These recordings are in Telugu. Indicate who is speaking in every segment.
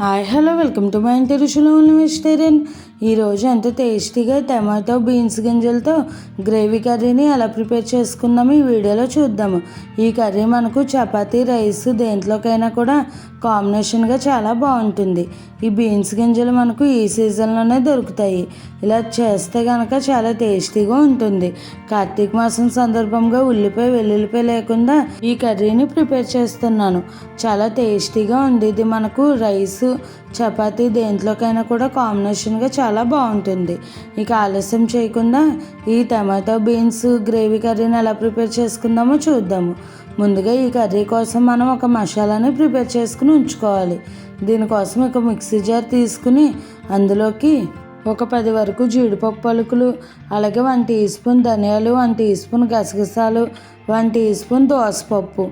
Speaker 1: Hi hello welcome to my ఇంటి రుచులు ఉన్న వెజిటేరియన్. ఈరోజు ఎంతో టేస్టీగా టమాటో బీన్స్ గింజలతో గ్రేవీ కర్రీని ఎలా ప్రిపేర్ చేసుకుందాము ఈ వీడియోలో చూద్దాము. ఈ కర్రీ మనకు చపాతీ రైస్ దేంట్లోకైనా కూడా కాంబినేషన్గా చాలా బాగుంటుంది. ఈ బీన్స్ గింజలు మనకు ఈ సీజన్లోనే దొరుకుతాయి. ఇలా చేస్తే కనుక చాలా టేస్టీగా ఉంటుంది. కార్తీక మాసం సందర్భంగా ఉల్లిపాయ వెల్లుల్లిపాయ లేకుండా ఈ కర్రీని ప్రిపేర్ చేస్తున్నాను. చాలా టేస్టీగా ఉంది. ఇది మనకు రైస్ చపాతీ దేంట్లోకైనా కూడా కాంబినేషన్గా చాలా బాగుంటుంది. ఇక ఆలస్యం చేయకుండా ఈ టమాటో బీన్స్ గ్రేవీ కర్రీని ఎలా ప్రిపేర్ చేసుకుందామో చూద్దాము. ముందుగా ఈ కర్రీ కోసం మనం ఒక మసాలాని ప్రిపేర్ చేసుకుని ఉంచుకోవాలి. దీనికోసం ఒక మిక్సీ జార్ తీసుకుని అందులోకి ఒక 10 వరకు జీడిపప్పు పలుకులు, అలాగే 1 టీ స్పూన్ ధనియాలు, 1 టీ స్పూన్ గసగసాలు, 1 టీ స్పూన్ దోసపప్పు.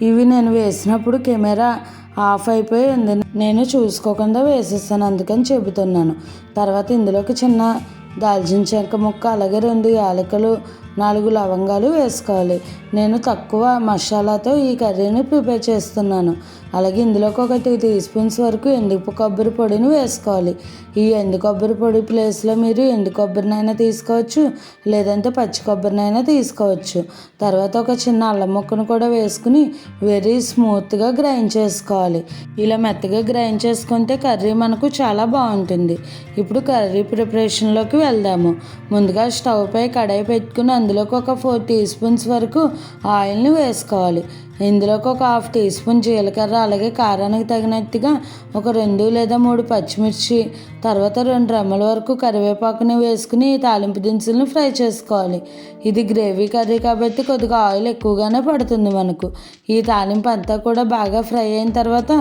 Speaker 1: ఇవి నేను వేసినప్పుడు కెమెరా ఆఫ్ అయిపోయి ఉంది, నేను చూసుకోకుండా వేసేస్తాను, అందుకని చెబుతున్నాను. తర్వాత ఇందులోకి చిన్న దాల్చిన చెక్క ముక్క, అలాగే 2 యాలకులు, 4 లవంగాలు వేసుకోవాలి. నేను తక్కువ మసాలాతో ఈ కర్రీని ప్రిపేర్ చేస్తున్నాను. అలాగే ఇందులోకి ఒక 2 టీ స్పూన్స్ వరకు ఎండు కొబ్బరి పొడిని వేసుకోవాలి. ఈ ఎండు కొబ్బరి పొడి ప్లేస్లో మీరు ఎండు కొబ్బరినైనా తీసుకోవచ్చు, లేదంటే పచ్చి కొబ్బరినైనా తీసుకోవచ్చు. తర్వాత ఒక చిన్న అల్లం ముక్కను కూడా వేసుకుని వెరీ స్మూత్గా గ్రైండ్ చేసుకోవాలి. ఇలా మెత్తగా గ్రైండ్ చేసుకుంటే కర్రీ మనకు చాలా బాగుంటుంది. ఇప్పుడు కర్రీ ప్రిపరేషన్లోకి వెళ్దాము. ముందుగా స్టవ్ పై కడాయి పెట్టుకుని అందులోకి ఒక 4 టీ స్పూన్స్ వరకు ఆయిల్ని వేసుకోవాలి. ఇందులోకి ఒక 1/2 టీ స్పూన్ జీలకర్ర, అలాగే కారానికి తగినట్టుగా ఒక 2 లేదా 3 పచ్చిమిర్చి, తర్వాత 2 రెమ్మల వరకు కరివేపాకుని వేసుకుని ఈ తాలింపు దినుసులను ఫ్రై చేసుకోవాలి. ఇది గ్రేవీ కర్రీ కాబట్టి కొద్దిగా ఆయిల్ ఎక్కువగానే పడుతుంది మనకు. ఈ తాలింపు అంతా కూడా బాగా ఫ్రై అయిన తర్వాత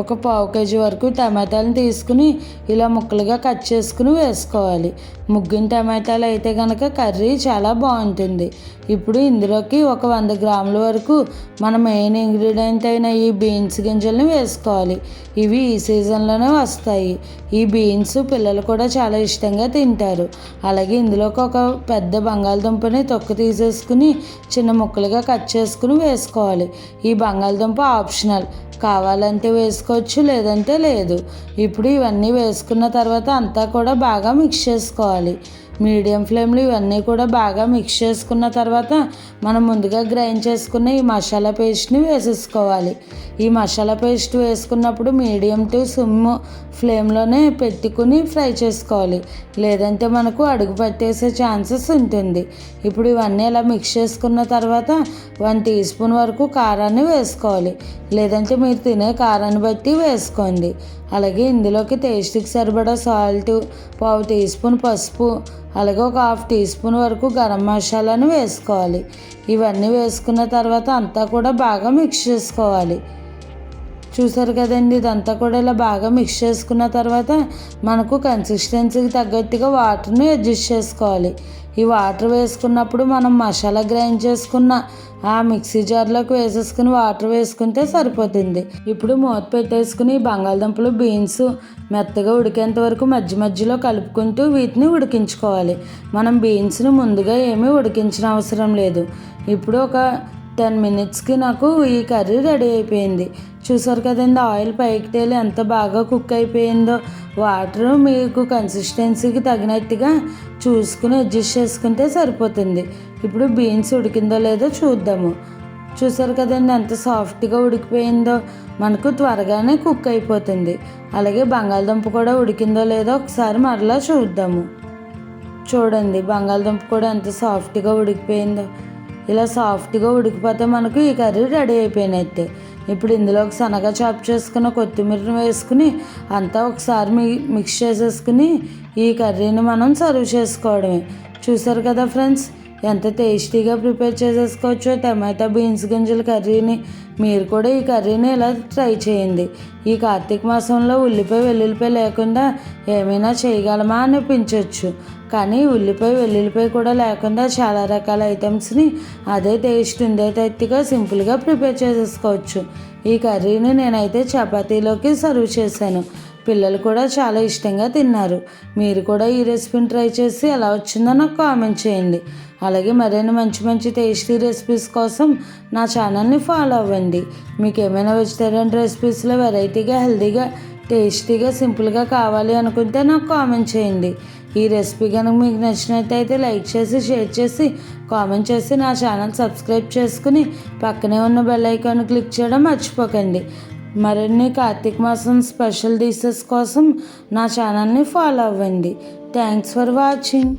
Speaker 1: ఒక 1/2 కేజీ వరకు టమాటాలను తీసుకుని ఇలా ముక్కలుగా కట్ చేసుకుని వేసుకోవాలి. ముగ్గిన టమాటాలు అయితే కనుక కర్రీ చాలా బాగుంటుంది. ఇప్పుడు ఇందులోకి ఒక 100 గ్రాముల వరకు మన మెయిన్ ఇంగ్రీడియంట్ అయిన ఈ బీన్స్ గింజలను వేసుకోవాలి. ఇవి ఈ సీజన్లోనే వస్తాయి. ఈ బీన్స్ పిల్లలు కూడా చాలా ఇష్టంగా తింటారు. అలాగే ఇందులోకి ఒక పెద్ద బంగాళదుంపని తొక్క తీసేసుకుని చిన్న ముక్కలుగా కట్ చేసుకుని వేసుకోవాలి. ఈ బంగాళదుంప ఆప్షనల్, కావాలంటే వేసుకోవచ్చు, లేదంటే లేదు. ఇప్పుడు ఇవన్నీ వేసుకున్న తర్వాత అంతా కూడా బాగా మిక్స్ చేసుకోవాలి. మీడియం ఫ్లేమ్లో ఇవన్నీ కూడా బాగా మిక్స్ చేసుకున్న తర్వాత మనం ముందుగా గ్రైండ్ చేసుకున్న ఈ మసాలా పేస్ట్ని వేసేసుకోవాలి. ఈ మసాలా పేస్ట్ వేసుకున్నప్పుడు మీడియం టు సిమ్ ఫ్లేమ్లోనే పెట్టుకుని ఫ్రై చేసుకోవాలి, లేదంటే మనకు అడుగు పట్టేసే ఛాన్సెస్ ఉంటుంది. ఇప్పుడు ఇవన్నీ ఇలా మిక్స్ చేసుకున్న తర్వాత 1 టీ స్పూన్ వరకు కారాన్ని వేసుకోవాలి, లేదంటే మీరు తినే కారాన్ని బట్టి వేసుకోండి. అలాగే ఇందులోకి టేస్ట్కి సరిపడా సాల్ట్, 1/2 టీ స్పూన్ పసుపు, అలాగే ఒక 1/2 టీ స్పూన్ వరకు గరం మసాలాను వేసుకోవాలి. ఇవన్నీ వేసుకున్న తర్వాత అంతా కూడా బాగా మిక్స్ చేసుకోవాలి. చూసారు కదండి, ఇదంతా కూడా ఇలా బాగా మిక్స్ చేసుకున్న తర్వాత మనకు కన్సిస్టెన్సీకి తగ్గట్టుగా వాటర్ని అడ్జస్ట్ చేసుకోవాలి. ఈ వాటర్ వేసుకున్నప్పుడు మనం మసాలా గ్రైండ్ చేసుకున్న ఆ మిక్సీ జార్లోకి వేసేసుకుని వాటర్ వేసుకుంటే సరిపోతుంది. ఇప్పుడు మూత పెట్టేసుకుని బంగాళదుంపలు బీన్స్ మెత్తగా ఉడికేంత వరకు మధ్య మధ్యలో కలుపుకుంటూ వీటిని ఉడికించుకోవాలి. మనం బీన్స్ని ముందుగా ఏమీ ఉడికించిన అవసరం లేదు. ఇప్పుడు ఒక 10 మినిట్స్కి నాకు ఈ కర్రీ రెడీ అయిపోయింది. చూసారు కదండి, ఆయిల్ పైకి తేలి ఎంత బాగా కుక్ అయిపోయిందో. వాటర్ మీకు కన్సిస్టెన్సీకి తగినట్టుగా చూసుకుని అడ్జస్ట్ చేసుకుంటే సరిపోతుంది. ఇప్పుడు బీన్స్ ఉడికిందో లేదో చూద్దాము. చూసారు కదండి ఎంత సాఫ్ట్గా ఉడికిపోయిందో, మనకు త్వరగానే కుక్ అయిపోతుంది. అలాగే బంగాళదుంప కూడా ఉడికిందో లేదో ఒకసారి మరలా చూద్దాము. చూడండి, బంగాళదుంప కూడా ఎంత సాఫ్ట్గా ఉడికిపోయిందో. ఇలా సాఫ్ట్గా ఉడికిపోతే మనకు ఈ కర్రీ రెడీ అయిపోయినట్టే. ఇప్పుడు ఇందులోకి సన్నగా చాప్ చేసుకున్న కొత్తిమీరని వేసుకుని అంతా ఒకసారి మిక్స్ చేసేసుకుని ఈ కర్రీని మనం సర్వ్ చేసుకోవడమే. చూసారు కదా ఫ్రెండ్స్, ఎంత టేస్టీగా ప్రిపేర్ చేసేసుకోవచ్చో టమాటా బీన్స్ గింజల కర్రీని. మీరు కూడా ఈ కర్రీని ఇలా ట్రై చేయండి. ఈ కార్తీక మాసంలో ఉల్లిపాయ వెల్లుల్లిపాయ లేకుండా ఏమైనా చేయగలమా అనిపించవచ్చు, కానీ ఉల్లిపాయ వెల్లుల్లిపాయ కూడా లేకుండా చాలా రకాల ఐటమ్స్ని అదే టేస్ట్ ఉండేటట్టుగా సింపుల్గా ప్రిపేర్ చేసేసుకోవచ్చు. ఈ కర్రీని నేనైతే చపాతీలోకి సర్వ్ చేశాను. పిల్లలు కూడా చాలా ఇష్టంగా తిన్నారు. మీరు కూడా ఈ రెసిపీని ట్రై చేసి ఎలా వచ్చిందో నాకు కామెంట్ చేయండి. అలాగే మరిన్ని మంచి మంచి టేస్టీ రెసిపీస్ కోసం నా ఛానల్ని ఫాలో అవ్వండి. మీకు ఏమైనా వెజిటేరియన్ రెసిపీస్లో వెరైటీగా హెల్తీగా టేస్టీగా సింపుల్గా కావాలి అనుకుంటే నాకు కామెంట్ చేయండి. ఈ రెసిపీ కనుక మీకు నచ్చినట్టయితే లైక్ చేసి, షేర్ చేసి, కామెంట్ చేసి నా ఛానల్ సబ్స్క్రైబ్ చేసుకుని పక్కనే ఉన్న బెల్ ఐకాన్ క్లిక్ చేయడం మర్చిపోకండి. మరిన్ని కార్తీక మాసం స్పెషల్ డిషెస్ కోసం నా ఛానల్ని ఫాలో అవ్వండి. Thanks for watching.